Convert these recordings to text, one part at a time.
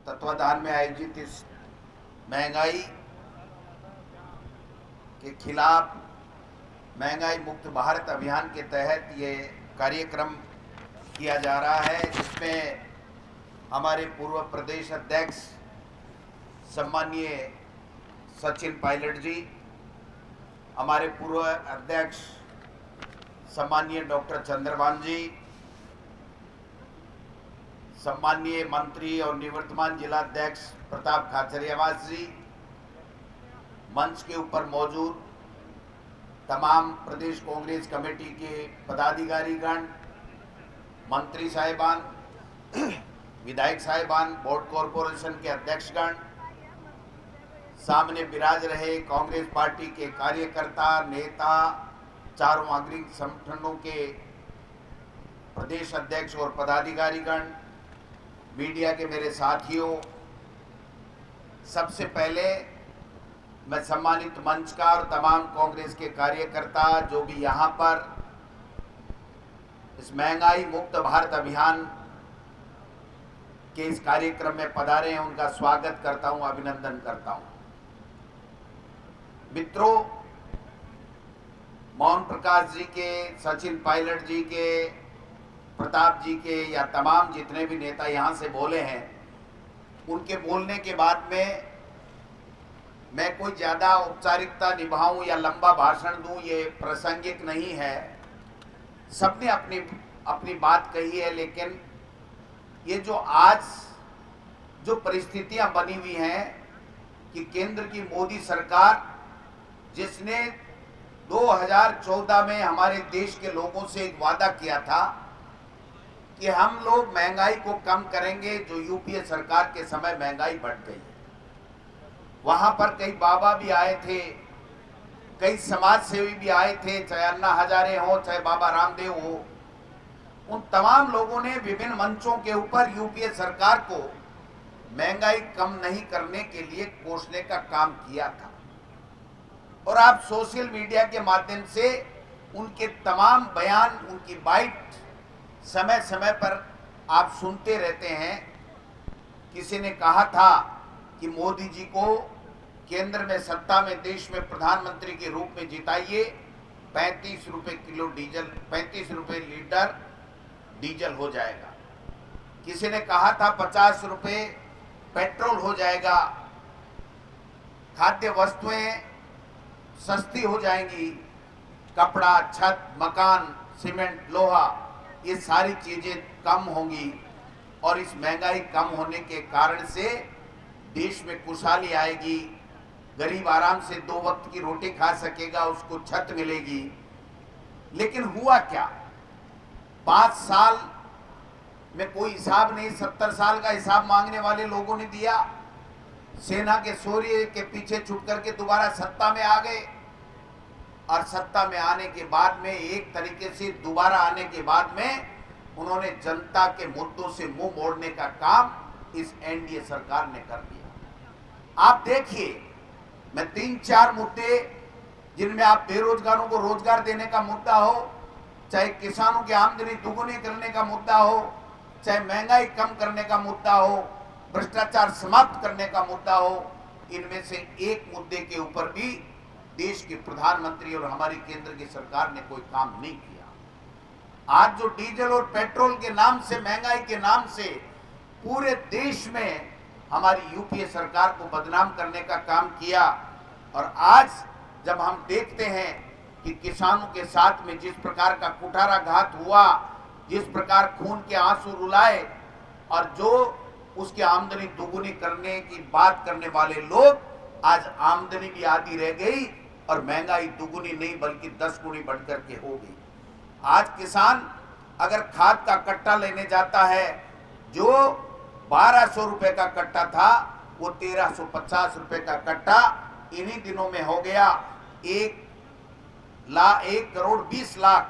तत्वाधान में आयोजित इस महंगाई के खिलाफ महंगाई मुक्त भारत अभियान के तहत ये कार्यक्रम किया जा रहा है, जिसमें हमारे पूर्व प्रदेश अध्यक्ष सम्माननीय सचिन पायलट जी, हमारे पूर्व अध्यक्ष सम्माननीय डॉक्टर चंद्रभान जी, सम्माननीय मंत्री और निवर्तमान जिला अध्यक्ष प्रताप खाचरियावास जी, मंच के ऊपर मौजूद तमाम प्रदेश कांग्रेस कमेटी के पदाधिकारीगण, मंत्री साहिबान, विधायक साहिबान, बोर्ड कॉरपोरेशन के अध्यक्षगण, सामने विराज रहे कांग्रेस पार्टी के कार्यकर्ता, नेता, चारों अग्रणी संगठनों के प्रदेश अध्यक्ष और पदाधिकारीगण, मीडिया के मेरे साथियों, सबसे पहले मैं सम्मानित मंच का और तमाम कांग्रेस के कार्यकर्ता जो भी यहाँ पर इस महंगाई मुक्त भारत अभियान के इस कार्यक्रम में पधारे हैं, उनका स्वागत करता हूं, अभिनंदन करता हूं। मित्रों, मोहन प्रकाश जी के, सचिन पायलट जी के, प्रताप जी के या तमाम जितने भी नेता यहां से बोले हैं, उनके बोलने के बाद में मैं कोई ज्यादा औपचारिकता निभाऊं या लंबा भाषण दूं, ये प्रासंगिक नहीं है। सबने अपनी अपनी बात कही है, लेकिन ये जो आज जो परिस्थितियां बनी हुई हैं कि केंद्र की मोदी सरकार, जिसने 2014 में हमारे देश के लोगों से एक वादा किया था कि हम लोग महंगाई को कम करेंगे, जो यूपीए सरकार के समय महंगाई बढ़ गई। वहां पर कई बाबा भी आए थे, कई समाज सेवी भी आए थे, चाहे अन्ना हजारे हो, चाहे बाबा रामदेव हो। उन तमाम लोगों ने विभिन्न मंचों के ऊपर यूपीए सरकार को महंगाई कम नहीं करने के लिए कोसने का काम किया था। और आप सोशल मीडिया के माध्यम से उनके तमाम बयान, उनकी बाइट समय समय पर आप सुनते रहते हैं। किसी ने कहा था कि मोदी जी को केंद्र में सत्ता में देश में प्रधानमंत्री के रूप में जिताइए, 35 रुपए किलो डीजल, 35 रुपए लीटर डीजल हो जाएगा। किसी ने कहा था 50 रुपए पेट्रोल हो जाएगा, खाद्य वस्तुएं सस्ती हो जाएंगी, कपड़ा, छत, मकान, सीमेंट, लोहा, ये सारी चीजें कम होंगी और इस महंगाई कम होने के कारण से देश में खुशहाली आएगी, गरीब आराम से 2 वक्त की रोटी खा सकेगा, उसको छत मिलेगी। लेकिन हुआ क्या? 5 साल में कोई हिसाब नहीं, 70 साल का हिसाब मांगने वाले लोगों ने दिया। सेना के शौर्य के पीछे छुप करके दोबारा सत्ता में आ गए और सत्ता में आने के बाद में, एक तरीके से दोबारा आने के बाद में, उन्होंने जनता के मुद्दों से मुंह मोड़ने का काम इस एनडीए सरकार ने कर दिया। आप देखिए, मैं 3-4 मुद्दे जिनमें आप बेरोजगारों को रोजगार देने का मुद्दा हो, चाहे किसानों की आमदनी दुगुनी करने का मुद्दा हो, चाहे महंगाई कम करने का मुद्दा हो, भ्रष्टाचार समाप्त करने का मुद्दा हो, इनमें से एक मुद्दे के ऊपर भी देश के प्रधानमंत्री और हमारी केंद्र की सरकार ने कोई काम नहीं किया। आज जो डीजल और पेट्रोल के नाम से, महंगाई के नाम से पूरे देश में हमारी यूपीए सरकार को बदनाम करने का काम किया, और आज जब हम देखते हैं कि किसानों के साथ में जिस प्रकार का कुठाराघात हुआ, जिस प्रकार खून के आंसू रुलाए, और जो उसकी आमदनी दुगुनी करने की बात करने वाले लोग, आज आमदनी भी आधी रह गई और महंगाई दुगुनी नहीं बल्कि 10 गुनी बढ़कर के हो गई। आज किसान अगर खाद का कट्टा लेने जाता है, जो 1200 रुपए का कट्टा था, वो 1350 रुपए का कट्टा इन्हीं दिनों में हो गया। 1 करोड़ 20 लाख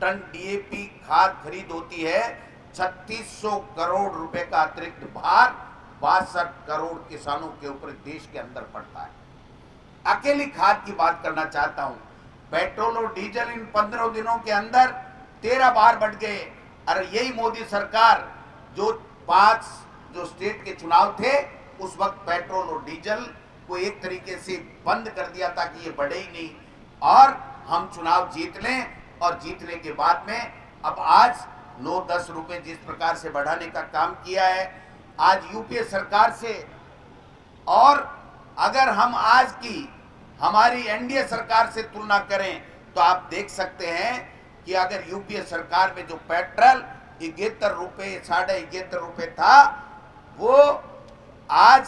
टन डीएपी खाद खरीद होती है, 3600 करोड़ रुपए का अतिरिक्त भार 62 करोड़ किसानों के ऊपर देश के अंदर पड़ता है। अकेली खाद की बात करना चाहता हूं, पेट्रोल और डीजल इन 15 दिनों के अंदर 13 बार बढ़ गए। अरे यही मोदी सरकार जो जो स्टेट के चुनाव थे उस वक्त पेट्रोल और डीजल को एक तरीके से बंद कर दिया था कि ये बढ़े ही नहीं, और हम चुनाव जीत लें, और जीतने के बाद में अब आज 9-10 रुपए जिस प्रकार से बढ़ाने का काम किया है आज यूपीए सरकार से, और अगर हम आज की हमारी एनडीए सरकार से तुलना करें तो आप देख सकते हैं कि अगर यूपीए सरकार में जो पेट्रोल 71 रुपए 71.5 रुपए था, वो आज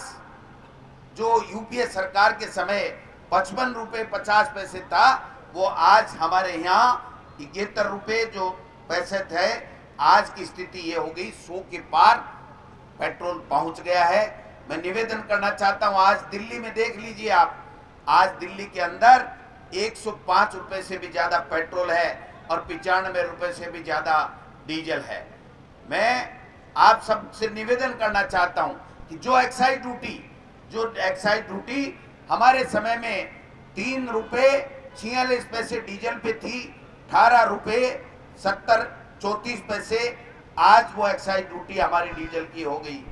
जो यूपीए सरकार के समय 55 रुपए 50 पैसे था, वो आज हमारे यहाँ 71 रुपए जो पैसे थे, आज की स्थिति ये हो गई 100 के पार पेट्रोल पहुंच गया है। मैं निवेदन करना चाहता हूं, आज दिल्ली में देख लीजिए आप, आज दिल्ली के अंदर 105 रुपए से भी ज्यादा पेट्रोल है और 95 रुपए से भी ज्यादा डीजल है। मैं आप सबसे निवेदन करना चाहता हूं कि जो एक्साइज ड्यूटी हमारे समय में 3 रुपए 46 पैसे डीजल पे थी, 18 रुपए 34 पैसे आज वो एक्साइज ड्यूटी हमारी डीजल की हो गई।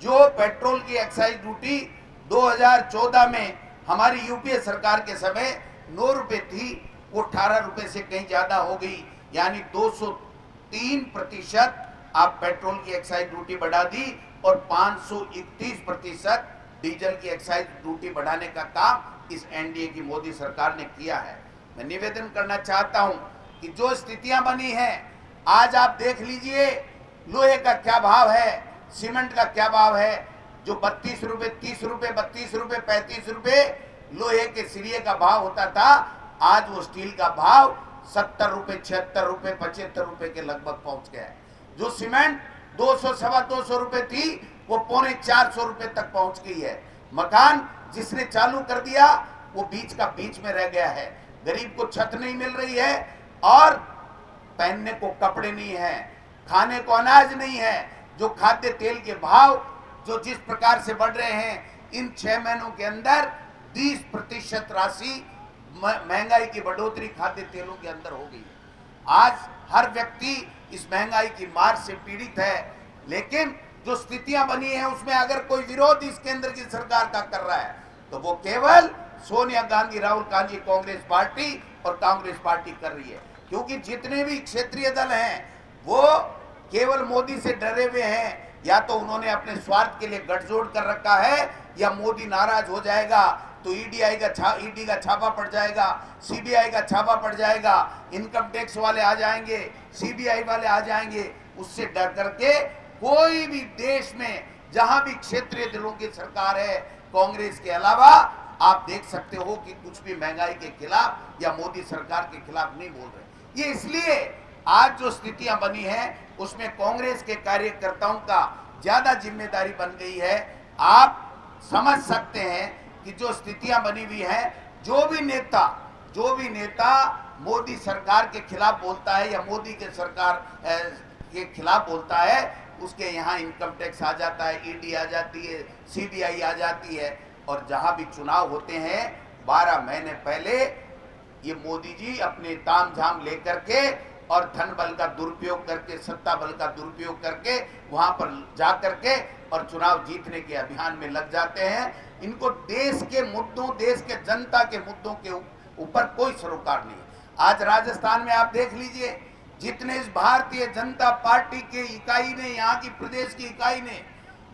जो पेट्रोल की एक्साइज ड्यूटी 2014 में हमारी यूपीए सरकार के समय 9 रुपए थी, वो 18 रुपए से कहीं ज्यादा हो गई, यानी 203% आप पेट्रोल की एक्साइज ड्यूटी बढ़ा दी और 531% डीजल की एक्साइज ड्यूटी बढ़ाने का काम इस एनडीए की मोदी सरकार ने किया है। मैं निवेदन करना चाहता हूं कि जो स्थितियां बनी हैं, आज आप देख लीजिए लोहे का क्या भाव है, सीमेंट का क्या भाव है, जो 32 रुपए 30 रुपए 32 रुपए 35 रुपए लोहे के सिरिये का भाव होता था, आज वो स्टील का भाव 70 रुपए 76 रुपए 75 रुपए के लगभग पहुंच गया है। जो सीमेंट 200 सवा 200 रुपए थी, वो 350 रुपए तक पहुंच गई है। मकान जिसने चालू कर दिया वो बीच का बीच में रह गया है। गरीब को छत नहीं मिल रही है और पहनने को कपड़े नहीं है, खाने को अनाज नहीं है। जो खाद्य तेल के भाव जो जिस प्रकार से बढ़ रहे हैं, इन 6 महीनों के अंदर 20% राशि महंगाई की बढ़ोतरी खाद्य तेलों के अंदर हो गई। आज हर व्यक्ति इस महंगाई की मार से पीड़ित है, लेकिन जो स्थितियां बनी हैं उसमें अगर कोई विरोध इस केंद्र की सरकार का कर रहा है तो वो केवल सोनिया गांधी, राहुल गांधी, कांग्रेस पार्टी और कांग्रेस पार्टी कर रही है। क्योंकि जितने भी क्षेत्रीय दल हैं वो केवल मोदी से डरे हुए हैं, या तो उन्होंने अपने स्वार्थ के लिए गठजोड़ कर रखा है, या मोदी नाराज हो जाएगा तो ईडी का छापा पड़ जाएगा, सीबीआई का छापा पड़ जाएगा, इनकम टैक्स वाले आ जाएंगे, सीबीआई वाले आ जाएंगे। उससे डर करके कोई भी देश में जहां भी क्षेत्रीय दलों की सरकार है कांग्रेस के अलावा, आप देख सकते हो कि कुछ भी महंगाई के खिलाफ या मोदी सरकार के खिलाफ नहीं बोल रहे। ये इसलिए आज जो स्थितियां बनी हैं उसमें कांग्रेस के कार्यकर्ताओं का ज्यादा जिम्मेदारी बन गई है। आप समझ सकते हैं कि जो स्थितियां बनी हुई हैं, जो भी नेता मोदी सरकार के खिलाफ बोलता है या मोदी के सरकार के खिलाफ बोलता है, उसके यहाँ इनकम टैक्स आ जाता है, ईडी आ जाती है, सीबीआई आ जाती है। और जहां भी चुनाव होते हैं 12 महीने पहले ये मोदी जी अपने तामझाम लेकर के और धन बल का दुरुपयोग करके, सत्ता बल का दुरुपयोग करके वहां पर जा करके और चुनाव जीतने के अभियान में लग जाते हैं। इनको देश के मुद्दों, देश के जनता के मुद्दों के ऊपर कोई सरोकार नहीं है। आज राजस्थान में आप देख लीजिए, जितने इस भारतीय जनता पार्टी के इकाई ने, यहाँ की प्रदेश की इकाई ने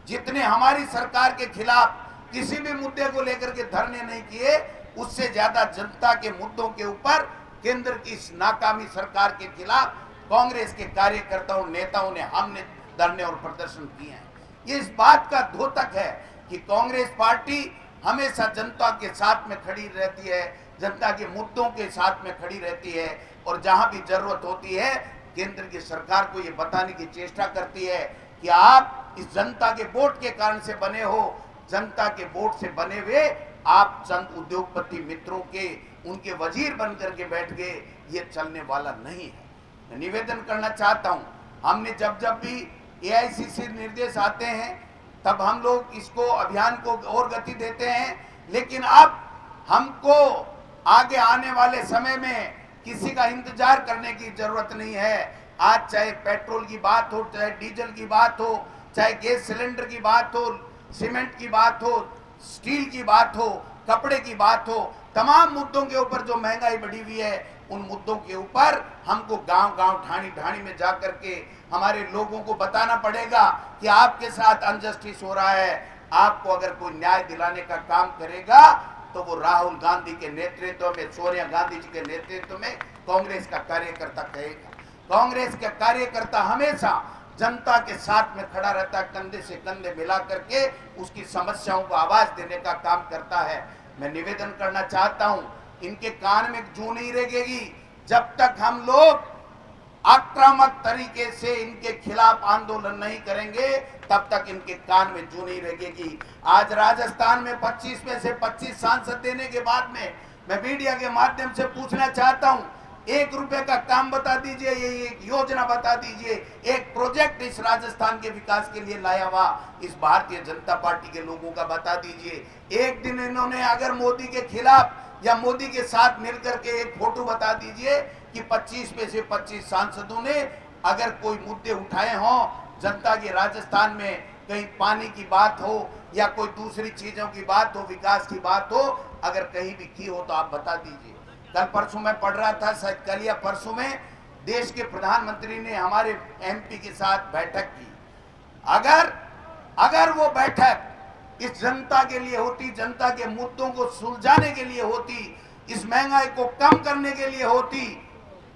जितने हमारी सरकार के खिलाफ किसी भी मुद्दे को लेकर के धरने नहीं किए, उससे ज्यादा जनता के मुद्दों के ऊपर केंद्र की इस नाकामी सरकार के खिलाफ कांग्रेस के कार्यकर्ताओं, नेताओं ने, हमने धरने और प्रदर्शन किए हैं। ये इस बात का द्योतक है कि कांग्रेस पार्टी हमेशा जनता के साथ में खड़ी रहती है, जनता के मुद्दों के साथ में खड़ी रहती है, और जहां भी जरूरत होती है केंद्र की सरकार को ये बताने की चेष्टा करती है कि आप इस जनता के वोट के कारण से बने हो, जनता के वोट से बने हुए आप चंद उद्योगपति मित्रों के, उनके वजीर बनकर के बैठ गए, ये चलने वाला नहीं है। मैं निवेदन करना चाहता हूं, हमने जब भी एआईसीसी निर्देश आते हैं तब हम लोग इसको अभियान को और गति देते हैं, लेकिन अब हमको आगे आने वाले समय में किसी का इंतजार करने की जरूरत नहीं है। आज चाहे पेट्रोल की बात हो, चाहे डीजल की बात हो, चाहे गैस सिलेंडर की बात हो, सीमेंट की बात हो, स्टील की बात हो, कपड़े की बात हो, तमाम मुद्दों के ऊपर जो महंगाई बढ़ी हुई है, उन मुद्दों के ऊपर हमको गांव-गांव, ढाणी-ढाणी में जा करके हमारे लोगों को बताना पड़ेगा कि आपके साथ अनजस्टिस हो रहा है। आपको अगर कोई न्याय दिलाने का काम करेगा तो वो राहुल गांधी के नेतृत्व में, सोनिया गांधी जी के नेतृत्व में कांग्रेस का कार्यकर्ता कहेगा। कांग्रेस का कार्यकर्ता हमेशा जनता के साथ में खड़ा रहता, कंधे से कंधे मिला करके उसकी समस्याओं को आवाज देने का काम करता है। मैं निवेदन करना चाहता हूं, इनके कान में जू नहीं लगेगी जब तक हम लोग आक्रामक तरीके से इनके खिलाफ आंदोलन नहीं करेंगे, तब तक इनके कान में जू नहीं लगेगी। आज राजस्थान में 25 में से 25 सांसद देने के बाद में मैं मीडिया के माध्यम से पूछना चाहता हूं, 1 रुपए का काम बता दीजिए, ये एक योजना बता दीजिए, एक प्रोजेक्ट इस राजस्थान के विकास के लिए लाया हुआ इस भारतीय जनता पार्टी के लोगों का बता दीजिए। एक दिन इन्होंने अगर मोदी के खिलाफ या मोदी के साथ मिलकर के एक फोटो बता दीजिए कि 25 में से 25 सांसदों ने अगर कोई मुद्दे उठाए हों जनता के राजस्थान में, कहीं पानी की बात हो या कोई दूसरी चीजों की बात हो, विकास की बात हो, अगर कहीं भी की हो तो आप बता दीजिए। कल परसों में पढ़ रहा था, शायद कल या परसों में, देश के प्रधानमंत्री ने हमारे एमपी के साथ बैठक की। अगर वो बैठक इस जनता के लिए होती, जनता के मुद्दों को सुलझाने के लिए होती, इस महंगाई को कम करने के लिए होती,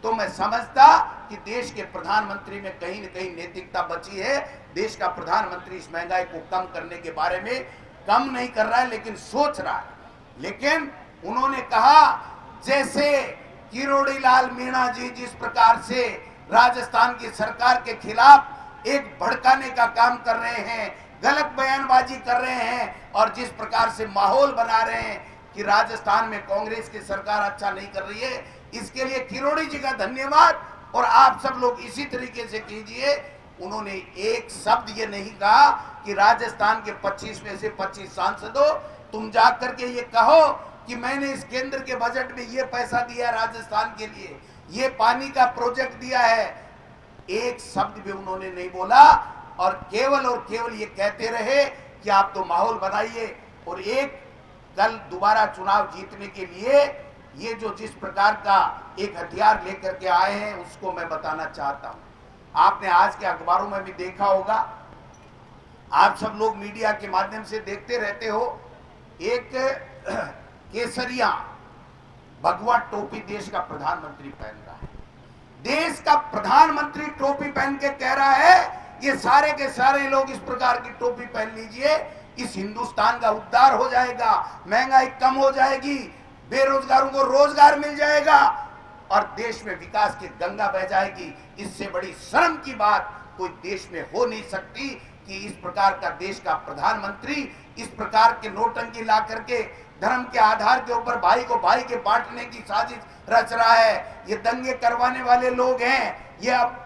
तो मैं समझता कि देश के प्रधानमंत्री में कहीं न कहीं नैतिकता बची है। देश का प्रधानमंत्री इस महंगाई को कम करने के बारे में कम नहीं कर रहा है, लेकिन सोच रहा है। लेकिन उन्होंने कहा, जैसे किरोड़ी लाल मीणा जी जिस प्रकार से राजस्थान की सरकार के खिलाफ एक भड़काने का काम कर रहे हैं, गलत बयानबाजी कर रहे हैं और जिस प्रकार से माहौल बना रहे हैं कि राजस्थान में कांग्रेस की सरकार अच्छा नहीं कर रही है, इसके लिए किरोड़ी जी का धन्यवाद। और आप सब लोग इसी तरीके से कीजिए। उन्होंने एक शब्द ये नहीं कहा कि राजस्थान के 25 में से 25 सांसदों तुम जाकर के ये कहो कि मैंने इस केंद्र के बजट में ये पैसा दिया राजस्थान के लिए, ये पानी का प्रोजेक्ट दिया है। एक शब्द भी उन्होंने नहीं बोला और केवल ये कहते रहे कि आप तो माहौल बनाइए। और एक कल दोबारा चुनाव जीतने के लिए ये जो जिस प्रकार का एक हथियार लेकर के आए हैं, उसको मैं बताना चाहता हूं। आपने आज के अखबारों में भी देखा होगा, आप सब लोग मीडिया के माध्यम से देखते रहते हो, एक केसरिया भगवा टोपी देश का प्रधानमंत्री पहन रहा है। देश का प्रधानमंत्री टोपी पहन के कह रहा है ये सारे के सारे लोग इस प्रकार की टोपी पहन लीजिए, इस हिंदुस्तान का उद्धार हो जाएगा, महंगाई कम हो जाएगी, बेरोजगारों को रोजगार मिल जाएगा और देश में विकास की गंगा बह जाएगी। इससे बड़ी शर्म की बात कोई देश में हो नहीं सकती कि इस प्रकार का देश का प्रधानमंत्री इस प्रकार के नोटंकी ला करके धर्म के आधार के ऊपर भाई को भाई के बांटने की साजिश रच रहा है। ये दंगे करवाने वाले लोग हैं। ये अब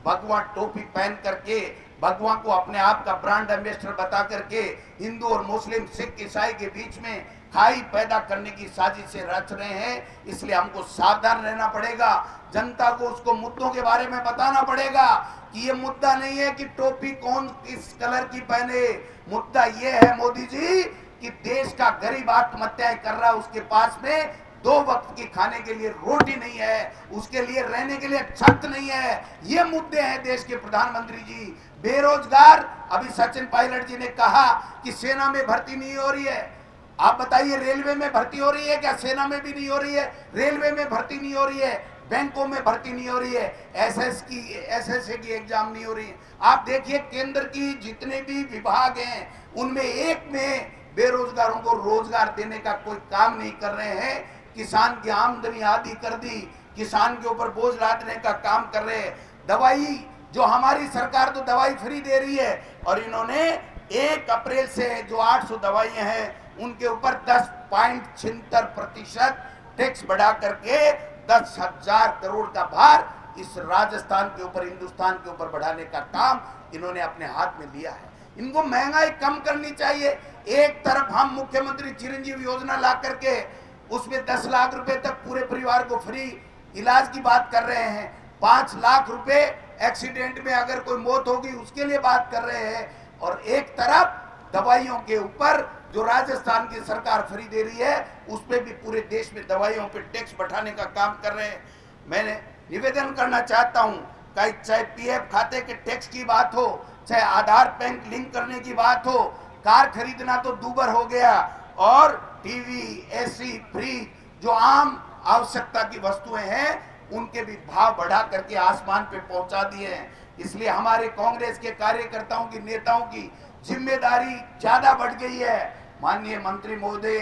भगवा टोपी पहन करके भगवा को अपने आप का ब्रांड एम्बेसडर बता करके हिंदू और मुस्लिम, सिख, ईसाई के बीच में खाई पैदा करने की साजिश से रच रहे हैं। इसलिए हमको सावधान रहना पड़ेगा। जनता को उसको मुद्दों के बारे में बताना पड़ेगा कि ये मुद्दा नहीं है कि टोपी कौन किस कलर की पहने। मुद्दा ये है मोदी जी कि देश का गरीब आत्महत्याएं कर रहा है, उसके पास में 2 वक्त की खाने के लिए रोटी नहीं है, उसके लिए रहने के लिए छत नहीं है। ये मुद्दे हैं देश के प्रधानमंत्री जी। बेरोजगार, अभी सचिन पायलट जी ने कहा कि सेना में भर्ती नहीं हो रही है। आप बताइए, रेलवे में भर्ती हो रही है क्या? सेना में भी नहीं हो रही है, रेलवे में भर्ती नहीं हो रही है, बैंकों में भर्ती नहीं हो रही है, एसएससी की एग्जाम नहीं हो रही है। आप देखिए, केंद्र की जितने भी विभाग हैं उनमें एक में बेरोजगारों को रोजगार देने का कोई काम नहीं कर रहे हैं। किसान की आमदनी आधी कर दी, किसान के ऊपर बोझ लादने का काम कर रहे हैं। दवाई, जो हमारी सरकार तो दवाई फ्री दे रही है और इन्होंने 1 अप्रैल से जो 800 दवाइयां हैं उनके ऊपर 10.76% टैक्स बढ़ा करके 10,000 करोड़ का भार इस राजस्थान के ऊपर, हिंदुस्तान के ऊपर बढ़ाने का काम इन्होंने अपने हाथ में लिया है। इनको महंगाई कम करनी चाहिए। एक तरफ हम मुख्यमंत्री चिरंजीवी योजना ला करके उसमें 10 लाख रुपए तक पूरे परिवार को फ्री इलाज की बात कर रहे हैं, 5 लाख रुपए एक्सीडेंट में अगर कोई मौत होगी उसके लिए बात कर रहे हैं, और एक तरफ दवाइयों के ऊपर जो राजस्थान की सरकार फ्री दे रही है उस पे भी पूरे देश में दवाइयों पे टैक्स बढ़ाने का काम कर रहे हैं। मैंने निवेदन करना चाहता हूं, चाहे पीएफ खाते के टैक्स की बात हो, चाहे आधार बैंक लिंक करने की बात हो, कार खरीदना तो दूभर हो गया, और टीवी, एसी, फ्रिज जो आम आवश्यकता की वस्तुएं हैं उनके भी भाव बढ़ा करके आसमान पे पहुंचा दिए हैं। इसलिए हमारे कांग्रेस के कार्यकर्ताओं की, नेताओं की जिम्मेदारी ज्यादा बढ़ गई है। माननीय मंत्री महोदय,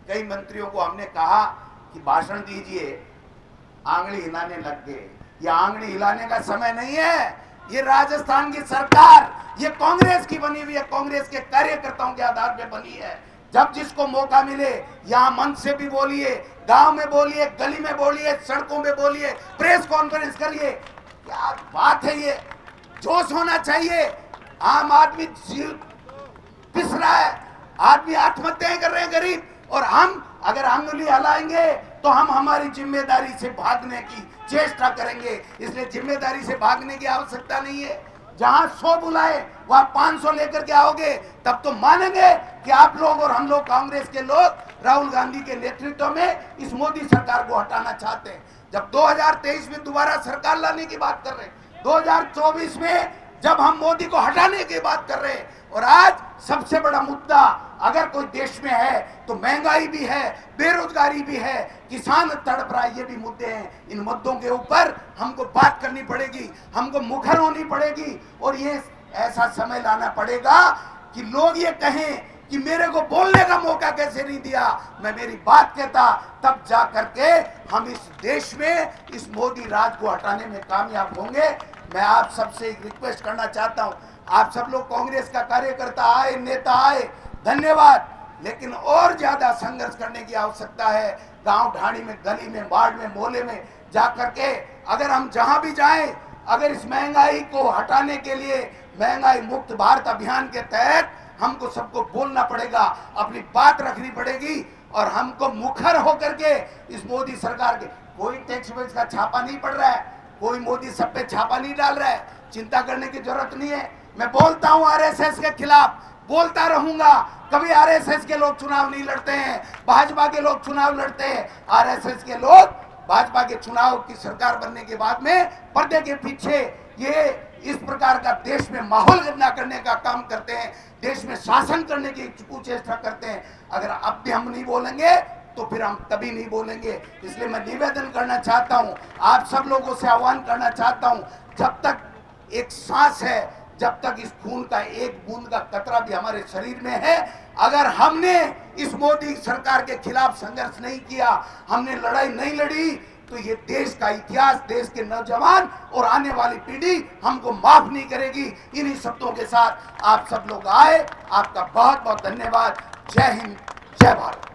कई मंत्रियों को हमने कहा कि भाषण दीजिए, आंगली हिलाने लग गए। ये आंगली हिलाने का समय नहीं है। ये राजस्थान की सरकार, ये कांग्रेस की बनी हुई है, कांग्रेस के कार्यकर्ताओं के आधार पे बनी है। जब जिसको मौका मिले यहाँ मंच से भी बोलिए, गांव में बोलिए, गली में बोलिए, सड़कों में बोलिए, प्रेस कॉन्फ्रेंस करिए। क्या बात है, ये जोश होना चाहिए। आम आदमी पिस रहा है, आदमी आत्महत्याएं कर रहे हैं गरीब, और हम अगर अंगुली हिलाएंगे तो हम हमारी जिम्मेदारी से भागने की चेष्टा करेंगे। इसलिए जिम्मेदारी से भागने की आवश्यकता नहीं है। जहां 100 बुलाए वहां 500 लेकर के आओगे तब तो मानेंगे कि आप लोग और हम लोग, कांग्रेस के लोग राहुल गांधी के नेतृत्व में इस मोदी सरकार को हटाना चाहते हैं। जब 2023 में दोबारा सरकार लाने की बात कर रहे हैं, 2024 में जब हम मोदी को हटाने की बात कर रहे हैं, और आज सबसे बड़ा मुद्दा अगर कोई देश में है तो महंगाई भी है, बेरोजगारी भी है, किसान तड़प रहा है, ये भी मुद्दे हैं। इन मुद्दों के ऊपर हमको बात करनी पड़ेगी, हमको मुखर होनी पड़ेगी, और ये ऐसा समय लाना पड़ेगा कि लोग ये कहें कि मेरे को बोलने का मौका कैसे नहीं दिया, मैं मेरी बात कहता, तब जा करके हम इस देश में इस मोदी राज को हटाने में कामयाब होंगे। मैं आप सबसे एक रिक्वेस्ट करना चाहता हूं, आप सब लोग कांग्रेस का कार्यकर्ता आए, नेता आए, धन्यवाद, लेकिन और ज्यादा संघर्ष करने की आवश्यकता है। गांव ढाणी में, गली में, वार्ड में, मोहल्ले में जा करके अगर हम जहां भी जाएं, अगर इस महंगाई को हटाने के लिए महंगाई मुक्त भारत अभियान के तहत हमको सबको बोलना पड़ेगा, अपनी बात रखनी पड़ेगी, और हमको मुखर होकर के इस मोदी सरकार के, कोई टैक्स वैक्स का छापा नहीं पड़ रहा है, कोई मोदी सब पे छापा नहीं डाल रहा है, चिंता करने की जरूरत नहीं है। मैं बोलता हूं आरएसएस के खिलाफ, बोलता रहूंगा। कभी आरएसएस के लोग चुनाव नहीं लड़ते हैं, भाजपा के लोग चुनाव लड़ते हैं। आरएसएस के लोग भाजपा के चुनाव की सरकार बनने के बाद में पर्दे के पीछे ये इस प्रकार का देश में माहौल गंदा करने का काम करते हैं, देश में शासन करने की कुचेष्टा करते हैं। अगर अब भी हम नहीं बोलेंगे तो फिर हम कभी नहीं बोलेंगे। इसलिए मैं निवेदन करना चाहता हूं, आप सब लोगों से आह्वान करना चाहता हूं, जब तक एक सांस है, जब तक इस खून का एक बूंद का कतरा भी हमारे शरीर में है, अगर हमने इस मोदी सरकार के खिलाफ संघर्ष नहीं किया, हमने लड़ाई नहीं लड़ी, तो ये देश का इतिहास, देश के नौजवान और आने वाली पीढ़ी हमको माफ नहीं करेगी। इन्हीं शब्दों के साथ आप सब लोग आए, आपका बहुत बहुत धन्यवाद। जय हिंद, जय भारत।